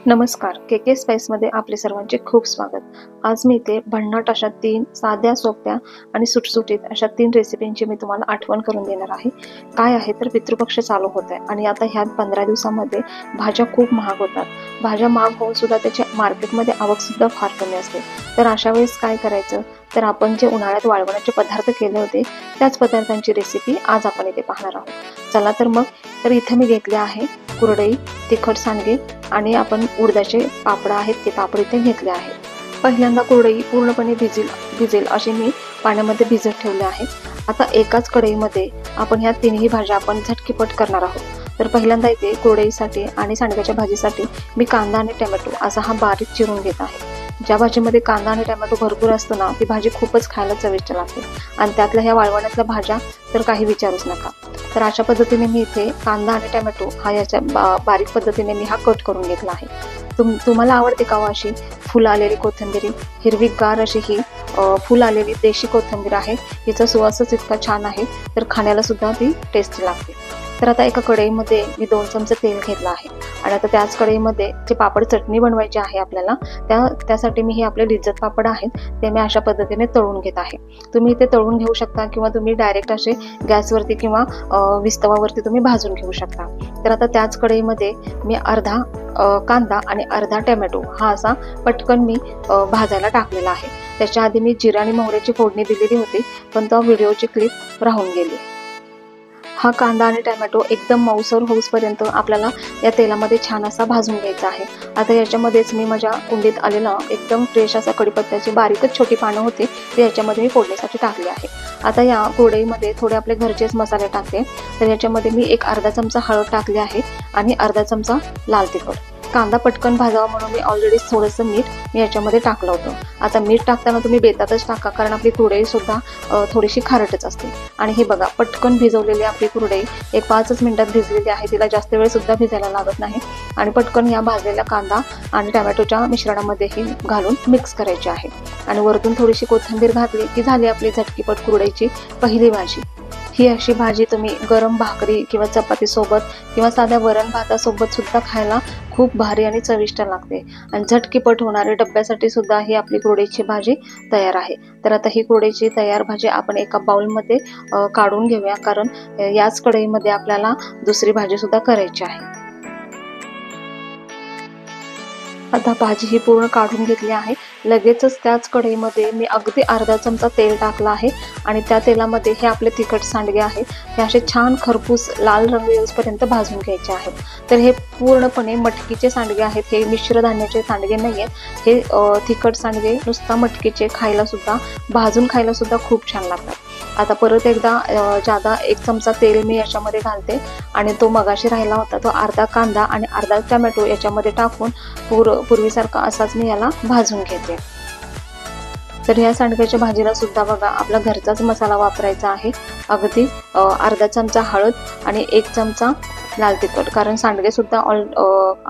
नमस्कार, के स्पाइसमध्ये आपले सर्वांचे खूप स्वागत। आज मी इथे भन्नाट अशा 3 साध्या सोप्या आणि सुटसुटीत अशा 3 रेसिपींची मी तुम्हाला आठवण करून देणार आहे। काय आहे तर पितृपक्ष चालू होत आहे आणि आता ह्या 15 दिवसांमध्ये भाज्या खूप महाग होतात। भाज्या महाग होऊन सुद्धा त्याच्या मार्केटमध्ये आवक सुद्धा फार कमी असते। तर अशा वेळेस काय करायचं तर आपण जे उन्हाळ्यात वाळवण्याचे पदार्थ केले होते त्याच पदार्थांची रेसिपी आज आपण इथे पाहणार आहोत। चला तर मग इथे मी घेतले आहे कुरडई, तिखट सांडगे आणि उडदाचे पापड आहेत ते पापड इथे घेतले आहेत। पहिल्यांदा कुरडई पूर्णपणे भिजेल असे मी पाण्यामध्ये भिजत ठेवले आहे। आता एकाच कढईमध्ये आपण ह्या तिन्ही भाज्या आपण झटकीपट करणार आहोत। तर पहिल्यांदा इथे कुरडईसाठी आणि सांडग्याच्या भाजीसाठी मी कांदा आणि टोमॅटो असा हा बारीक चिरून घेत आहे। ज्या भाजीमध्ये कांदा आणि टोमॅटो भरपूर असतो ना ती भाजी खूपच खायला चविष्ट लागते आणि त्यातल्या ह्या वाळवण्यातल्या भाज्या तर काही विचारूच नका। तर अशा पद्धतीने मी इथे कांदा आणि टोमॅटो हा याच्या बारीक पद्धतीने मी हा कट करून घेतला आहे। तुम्हाला आवडते का अशी फुल आलेली कोथिंबीर, हिरवीगार अशी ही फुल आलेली देशी कोथिंबीर आहे। हिचा सुवासच इतका छान आहे तर खाण्याला सुद्धा ती टेस्टी लागते। तर आता एका कढईमध्ये मी 2 चमचे तेल घेतला आहे आणि आता त्याच कढईमध्ये जे पापड चटणी बनवायची आहे आपल्याला त्यासाठी मी हे आपले लिज्जत पापड आहेत ते मी अशा पद्धतीने तळून घेत आहे। तुम्ही इथे तळून घेऊ शकता किंवा तुम्ही डायरेक्ट असे गॅसवरती किंवा विस्तवावरती तुम्ही भाजून घेऊ शकता। तर आता त्याच कढईमध्ये मी अर्धा कांदा आणि अर्धा टोमॅटो हा असा पटकन मी भाजायला टाकलेला आहे। त्याच्या आधी मी जिरा आणि मोहरीची फोडणी दिलेली होती पण तो व्हिडिओची क्लिप राहून गेली। हा कांदा आणि टोमॅटो एकदम मऊसर होऊसपर्यंत आपल्याला या तेलामध्ये छान असा भाजून घ्यायचा आहे। आता याच्यामध्येच मी माझ्या कुंडीत आलेला एकदम फ्रेश असा कढीपत्त्याची बारीकच छोटी पानं होती ते याच्यामध्ये मी फोडणीसाठी टाकली आहे। आता या कुरडईमध्ये थोडे आपले घरचेच मसाले टाकते। तर याच्यामध्ये मी एक अर्धा चमचा हळद टाकली आहे आणि अर्धा चमचा लाल तिखट। कांदा पटकन भाजावा म्हणून मी ऑलरेडी थोडंसं मीठ मी याच्यामध्ये टाकलं होतं। आता मीठ टाकताना तुम्ही बेतातच टाका कारण आपली कुरडई सुद्धा थोडीशी खारटच असते। आणि हे बघा पटकन भिजवलेली आपली कुरडई एक 5 मिनिटात भिजलेली आहे, तिला जास्त वेळ सुद्धा भिजायला लागत नाही। आणि पटकन या भाजलेला कांदा आणि टोमॅटोच्या मिश्रणामध्ये ही घालून मिक्स करायची आहे आणि वरतून थोडीशी कोथिंबीर घातली की झाली आपली झटकीपट कुरडईची पहिली भाजी। ही अशी भाजी तुम्ही गरम भाकरी किंवा चपाती सोबत किंवा साध्या वरण भातासोबत सुद्धा खायला खूप भारी आणि चविष्ट लागते आणि झटकीपट होणारे डब्यासाठी सुद्धा ही आपली कुरडईची भाजी तयार आहे। तर आता ही कुरडईची तयार भाजी आपण एका बाउलमध्ये काढून घेऊया कारण याच कढईमध्ये आपल्याला दुसरी भाजी सुद्धा करायची आहे। आता भाजी ही पूर्ण काढून घेतली आहे। लगेचच त्याच कढईमध्ये मी अगदी अर्धा चमचा तेल टाकला आहे आणि त्या तेलामध्ये हे आपले तिखट सांडगे आहेत हे असे छान खरपूस लाल रंग येऊपर्यंत भाजून घ्यायचे आहेत। तर हे पूर्णपणे मटकीचे सांडगे आहेत, हे मिश्र धान्याचे सांडगे नाही आहेत। हे तिखट सांडगे नुसता मटकीचे भाजून खायला सुद्धा खूप छान लागतात। आता परत एकदा जादा 1 चमचा तेल मी याच्यामध्ये घालते आणि तो मगाशी राहिला होता तो अर्धा कांदा आणि अर्धा टोमॅटो याच्यामध्ये टाकून पूर्वीसारखा असाच मी याला भाजून घेते। तर या सांडग्याच्या भाजीला सुद्धा बघा आपला घरचाच मसाला वापरायचा आहे। अगदी अर्धा चमचा हळद आणि 1 चमचा लाल तिखट कारण सांडगे सुद्धा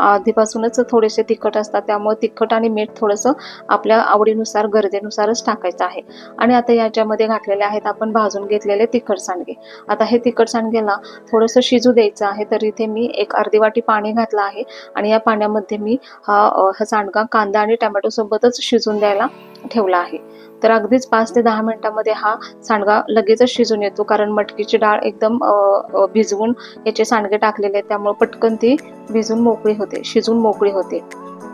आधीपासूनच थोडेसे तिखट असतात त्यामुळे तिखट आणि मीठ थोडंसं आपल्या आवडीनुसार गरजेनुसारच टाकायचं आहे। आणि आता याच्यामध्ये घातलेले आहेत आपण भाजून घेतलेले तिखट सांडगे। आता हे तिखट सांडगेला थोडंसं शिजू द्यायचं आहे। तर इथे मी एक अर्धी वाटी पाणी घातलं आहे आणि या पाण्यामध्ये मी हा सांडगा कांदा आणि टोमॅटो सोबतच शिजून द्यायला ठेवला आहे। तर अगदीच 5 ते 10 मिनिटांमध्ये हा सांडगा लगेचच शिजून येतो कारण मटकीची डाळ एकदम भिजवून याचे सांडगे टाकलेले आहेत त्यामुळे पटकन ती शिजून मोकळी होते।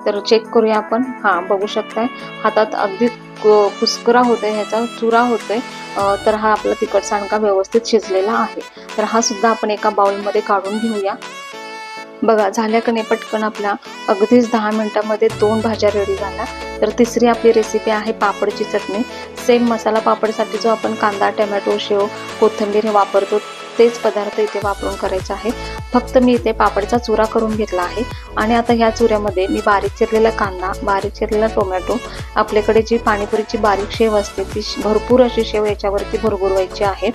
तर चेक करूया आपण। बघू शकताय हातात अगदी कुस्करा होतोय, ह्याचा चुरा होतोय। तर हा आपला तिखट सांडगा व्यवस्थित शिजलेला आहे। तर हा सुद्धा आपण एका बाउलमध्ये काढून घेऊया। बघा झाल्या का नाही पटकन आपल्या अगदीच 10 मिनिटांमध्ये 2 भाज्या रेडी झाल्या। तर तिसरी आपली रेसिपी आहे पापडची चटणी। सेम मसाला पापडसाठी जो आपण कांदा, टोमॅटो, शेव, कोथिंबीर हे वापरतो तेच पदार्थ इथे वापरून करायचा आहे। फक्त मी इथे पापडचा चुरा करून घेतला आहे आणि आता ह्या चुऱ्यामध्ये मी बारीक चिरलेला कांदा, बारीक चिरलेला टोमॅटो, आपल्याकडे जी पाणीपुरीची बारीक शेव असते ती भरपूर अशी शेव याच्यावरती भरभरवायची आहे।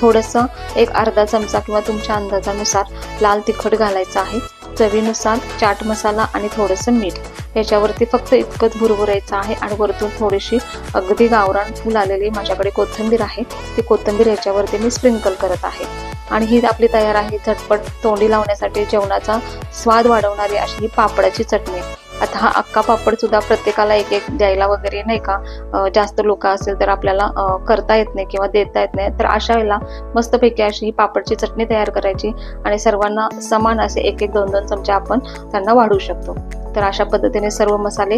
थोडंसं एक अर्धा चमचा किंवा तुमच्या अंदाजानुसार लाल तिखट घालायचं आहे, चवीनुसार चाट मसाला आणि थोडंसं मीठ याच्यावरती फक्त इतकंच भुरभुरायचं आहे। आणि वरतून थोडीशी अगदी गावरान फुल आलेली माझ्याकडे कोथिंबीर आहे ती कोथिंबीर याच्यावरती मी स्प्रिंकल करत आहे। आणि ही आपली तयार आहे झटपट तोंडी लावण्यासाठी जेवणाचा स्वाद वाढवणारी अशी ही पापडाची चटणी। आता हा अख्खा पापड सुद्धा प्रत्येकाला एक एक द्यायला वगैरे नाही का, जास्त लोक असेल तर आपल्याला करता येत नाही किंवा देता येत नाही, तर अशा वेळेला मस्तपैकी अशी ही पापडची चटणी तयार करायची आणि सर्वांना समान असे एक एक 2-2 चमचे आपण त्यांना वाढू शकतो। तर अशा पद्धतीने सर्व मसाले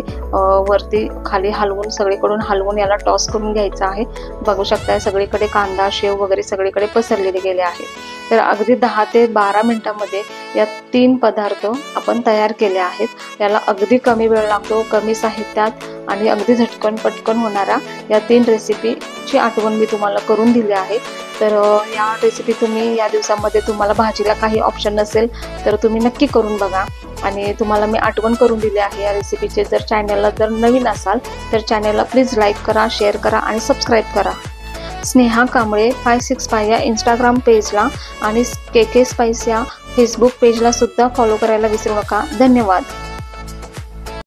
वरती खाली हलवून सगळीकडून हलवून याला टॉस करून घ्यायचा आहे। बघू शकताय सगळीकडे कांदा शेव वगैरे सगळीकडे पसरलेले गेले आहे। तर अगदी 10 ते 12 मिनिटांमध्ये या 3 पदार्थ आपण तयार केले आहेत। याला अगदी कमी वेळ लागतो, कमी साहित्यात आणि अगदी झटकन पटकन होणारा या 3 रेसिपीची आठवण मी तुम्हाला करून दिली आहे। तर या रेसिपी तुम्ही या दिवसामध्ये तुम्हाला भाजीला काही ऑप्शन नसेल तर तुम्ही नक्की करून बघा आणि तुम्हाला मी आठवण करून दिली आहे या रेसिपीचे। जर चॅनलला जर नवीन असाल तर चॅनलला प्लीज लाईक करा, शेअर करा आणि सबस्क्राईब करा। स्नेहा कांबळे 565 या इंस्टाग्राम पेजला आणि KK स्पाइस या फेसबुक पेजला सुद्धा फॉलो करायला विसरू नका। धन्यवाद।